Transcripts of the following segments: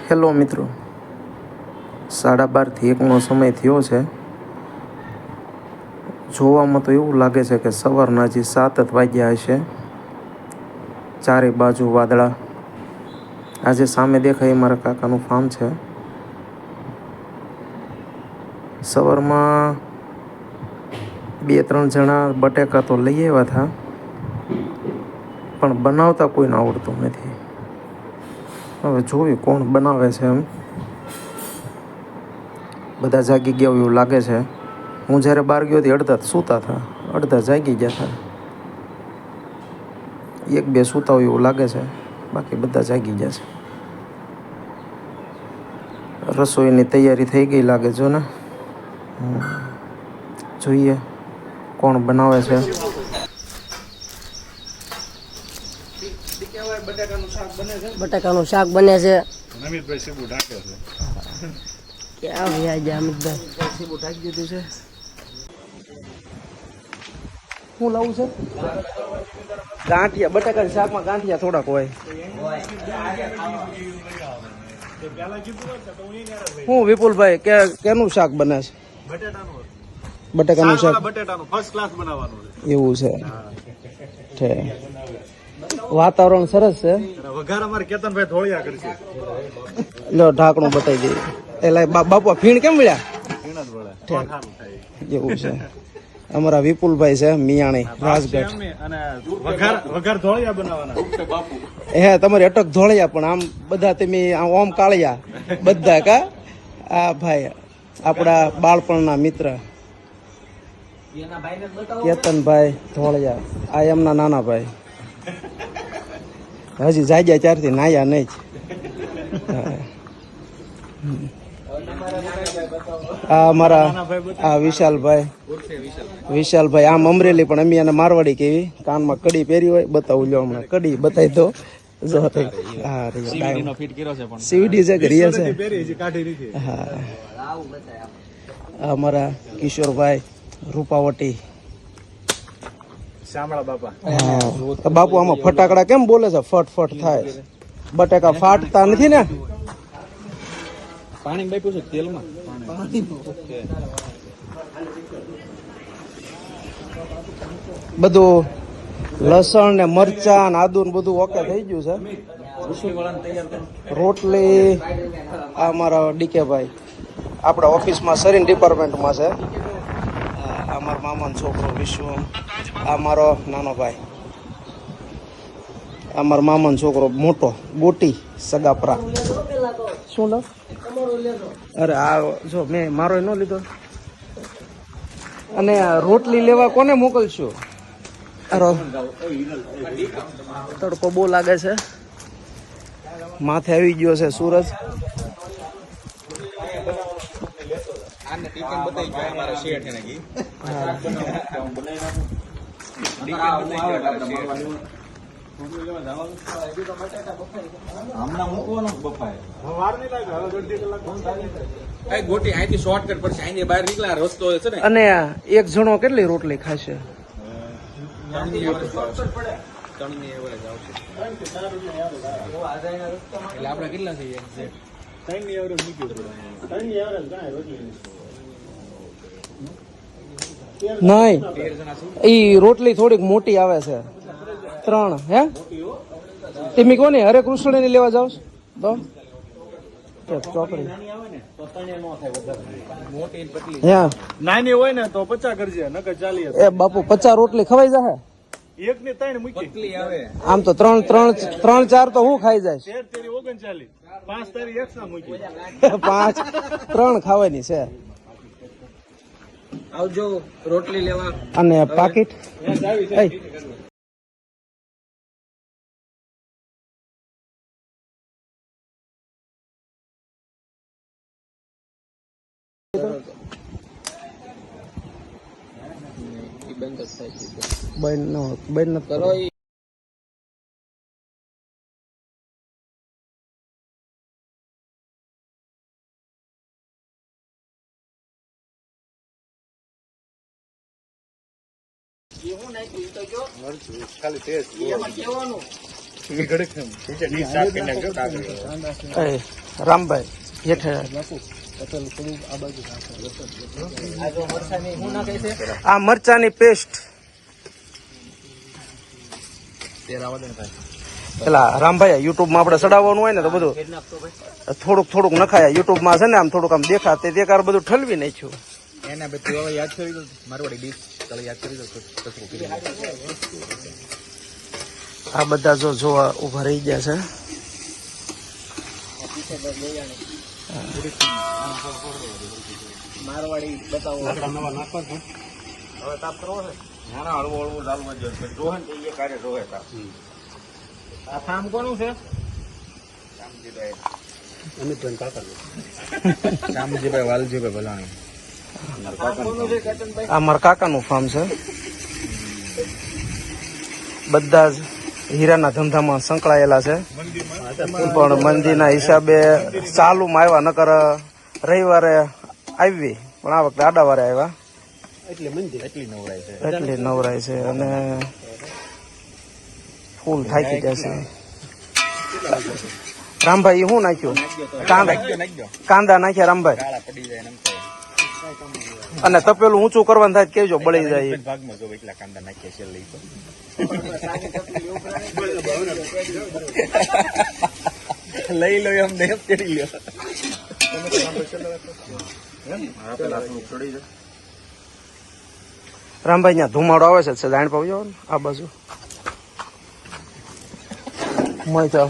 Hello મિત્રો, 12:30 સમય થયો છે. જોવામાં તો એવું લાગે છે કે સવારના હજી 7 જ વાગ્યા હશે. ચારે બાજુ વાદળા. આજે સામે દેખાય મારા કાકાનું ફાર્મ છે. સવારમાં 2-3 જણા બટેકા તો લઈ આવ્યા હતા, પણ બનાવતા કોઈને આવડતું નથી. હવે જોયું કોણ બનાવે છે. એમ બધા જાગી ગયા એવું લાગે છે. હું જ્યારે બહાર ગયો હતી અડધા સૂતા હતા, અડધા જાગી ગયા હતા. 1-2 સૂતા હોય એવું લાગે છે, બાકી બધા જાગી ગયા છે. રસોઈની તૈયારી થઈ ગઈ લાગે જો ને. જોઈએ કોણ બનાવે છે. બટાકાનું શાક બને છે. અમિતભાઈ સીબુ ઢાંકે છે. ક્યાં વ્યા ગયા અમિતભાઈ? સીબુ ઢાંકી દીધું છે. શું લાવવું છે? ગાંઠિયા. બટાકાના શાકમાં ગાંઠિયા થોડાક હોય. શું વિપુલભાઈ કેનું શાક બને છે? બટાકાનું શાક. બટેટાનું ફર્સ્ટ ક્લાસ બનાવવાનું છે. એવું છે. વાતાવરણ સરસ છે. વઘાર અમારે કેતનભાઈ ધોળિયા કરશે. લો ઢાંકણું બતાવી દઈએ. એટલે બાપા ફીણ કેમ મળ્યા? પીણા જ વળે. સારું થાય. એવું છે. અમારા વિપુલભાઈ છે મિયાણી રાજગઢ. અને વઘાર ધોળિયા બનાવવાના. બાપુ. હે તમારી અટક ધોળિયા, પણ આમ બધા તમે ઓમ કાળિયા બધા કા. આ ભાઈ આપણા બાળપણના મિત્ર કેતનભાઈ ધોળિયા. આ એમના નાના ભાઈ. હજી જાગ્યા ત્યારથી નાયા નહીં જ. આ અમારા આ વિશાલભાઈ આમ અમરેલી, પણ અમે એને મારવાડી કેવી. કાનમાં કડી પહેરી હોય. બતાવું લ્યો હમણાં કડી બતાવી દો. સીવીડી છે કે રિયલ છે? હા. અમારા કિશોરભાઈ રૂપાવટી. શામળા બાપા. હા. બાપુ આમાં ફટાકડા કેમ બોલે છે? ફટ થાય. બટાકા ફાટતા નથી ને? પાણી બાપ્યું છે તેલમાં. બધું લસણ ને મરચા ને આદુ ને બધું ઓકે થઈ ગયું છે. રોટલી આ અમારા ડીકેભાઈ આપણા ઓફિસમાં સરીન ડિપાર્ટમેન્ટમાં છે. આ મારો મામાનો છોકરો વિશ્વ. આ મારો નાનો ભાઈ. આ મારો મામાનો છોકરો મોટો ગોટી સગાપરા. શું લો? અરે આ જો મેં મારો ન લીધો. અને રોટલી લેવા કોને મોકલશું? તડકો બહુ લાગે છે. માથે આવી ગયો છે સૂરજ. અને એક જણો કેટલી રોટલી ખાશે? આપડે કેટલા થઈ નહીં, ઈ રોટલી થોડીક મોટી આવે છે. 3 હે તમે કોને હરે કૃષ્ણ ની લેવા જાવ તો ચોકડી નાની હોય ને તો 50 કરજે, નકર 40. એ બાપુ 50 રોટલી ખવાઈ જાય? એક ની 3 મૂકી આવે. આમ તો 3-4 તો હું ખાઈ જાય. 39 5 તારી એક્સ્ટ્રા મૂકી. 3 ખાવાની છે. આવજો રોટલી લેવા. અને પાકીટ બંધ કરો. ખાલી ટેસ્ટ. એ રામભાઈ હેઠે આ મરચાની પેસ્ટ પેલા રામભાઈ યુટ્યુબમાં આપણે ચડાવવાનું હોય ને તો બધું થોડુંક નખાય. યુટ્યુબમાં છે ને આમ થોડુંક આમ દેખાતે દેખાર બધું ઠલવી નાખ્યું. એના બધું હવે યાદ કરી દો મારવાડી ડીશ ચાલો યાદ કરી દો આ બધા જો જોવા ઉભા રહી ગયા છે. મારવાડી બતાવો નવા નાખવા છે હવે તાપ કરવો છે નાના હળવો હળવો ચાલવા જોઈએ રોહન તો એ કાર્ય રોહે તાપ આ ફાર્મ કોનું છે શામજીભાઈ અમિતભાઈ કાકાનું શામજીભાઈ વાલજીભાઈ ભલાણી આ મારા કાકાનું ફાર્મ છે. બધા જ હીરાના ધંધામાં સંકળાયેલા છે, પણ મંદીના હિસાબે ચાલુમાં આવ્યા. નકર રવિવારે આવી પણ આ વખતે આડાવારે આવ્યા એટલી નવરાય છે અને ફૂલ થાકી જશે. રામભાઈ શું નાખ્યું? કાંદા નાખ્યા રામભાઈ. અને તપેલું ઊંચું કરવાનું થાય કેજો બળી જાય. ભાગમાં જો એટલા કાંદા નાખ્યા છે લઈ લઈ લો એમ ને કરી લ્યો રામભાઈ ત્યાં ધુમાડો આવે છે દાણ પાવજો આ બાજુ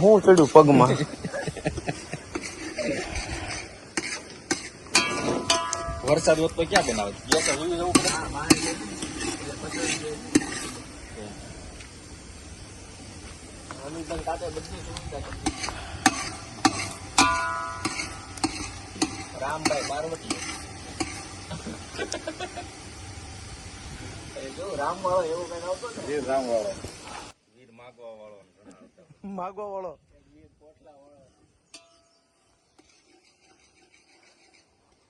હું ચડ્યું પગમાં. વરસાદ હોત તો ક્યાં બનાવે રામભાઈ પાર્વતી રામ વાળો એવું કઈ આવતો ને રામ વાળો વીર માગવા વાળો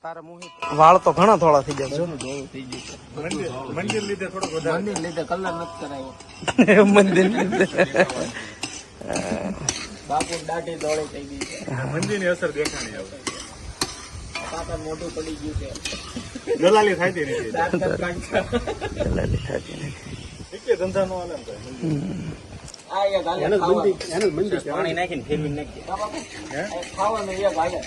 તારે મોહિત વાળ તો ઘણા થોડા થઈ જાય છે. મંદિર લીધે થોડોક વધારે મંદિર લીધે કલર નથી કરાયો મંદિર લીધે બાપુ દાઢી દોડી થઈ ગઈ છે. મંદિર ની અસર દેખાણી આવે કાકા મોઢું પડી ગયું છે. દલાલી થાય નથી દાંત કાઢતા. ધંધા નો હાલે આ એક હાલે પાણી નાખીને ફેરવી નાખીએ ખાવાનું એક હાલે.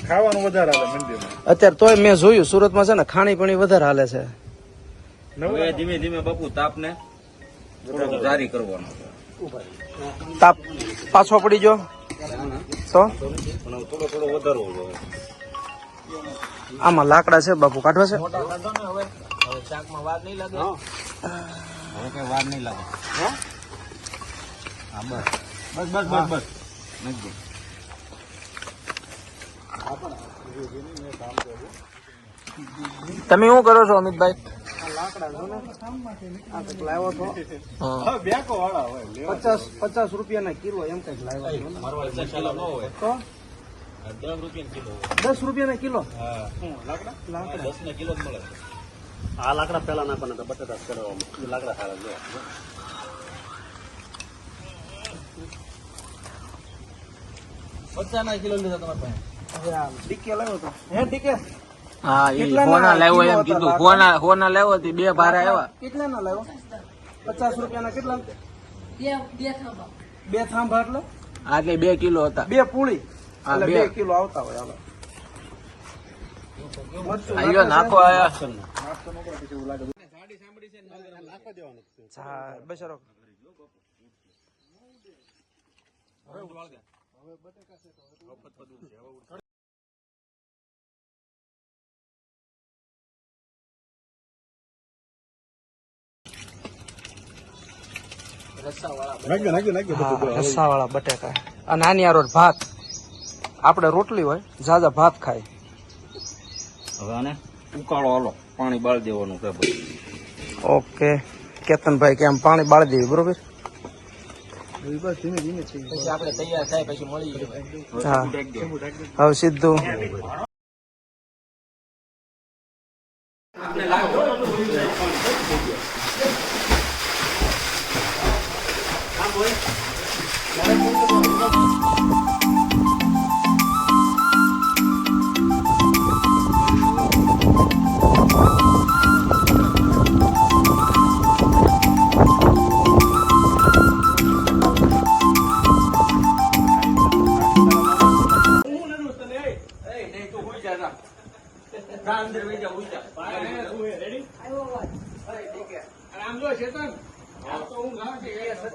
ખાવાનું વધારે હાલે મંદિરમાં. અત્યારે તોય મેં જોયું સુરતમાં છે ને ખાણીપીણી વધારે હાલે છે. હવે ધીમે ધીમે બાપુ તાપને જારી કરવાનો તાપ પાછો પડી ગયો તો થોડો વધારવો જોઈએ. આમાં લાકડા છે બાપુ કાઢવા છે. મોટા કાઢો ને હવે શાકમાં વાર નહીં લાગે. હવે કઈ વાર નહીં લાગે હા બસ નથી તમે શું કરો છો અમિતભાઈ? બેકો વાળા હોય 50 રૂપિયાના કિલો એમ કઈક લાવ્યા. 10 રૂપિયાના કિલો. આ લાકડા પેલા નાખવાના હતા બટાટા કરવામાં લાકડા સારા છે. 50 કિલો લીધા તમારા પાસે. હવે આ ડીકે લાવ્યો તો હે ડીકે હા એ કેટલાના હોના લાવ્યો એમ કિલો કીધું. હતા? હોના લાવ્યો હતી 2 ભારે આવ્યા. કેટલાના લાવ્યો? 50 રૂપિયાના કેટલા? બે થાંભા એટલે આટલે 2 કિલો હતા. 2 પૂળી હા, એટલે બે. 2 કિલો આવતા હોય. હાલો આયો નાખો આયા. હા બચારો રસ્સાવાળા બટેકા અને આની આ રોટ ભાત. આપણે રોટલી હોય જાજા ભાત ખાય. હવે આને ઉકાળો હાલો પાણી બાળી દેવાનું છે બધું. ઓકે કેતનભાઈ કે આમ પાણી બાળી દેવી બરોબર. પછી આપણે તૈયાર થાય પછી મળી જવાય. હા હવે સીધું અંદર વહી જા ઊંચા રેડી આમ જો ચેતન આ તો હું ગામ છે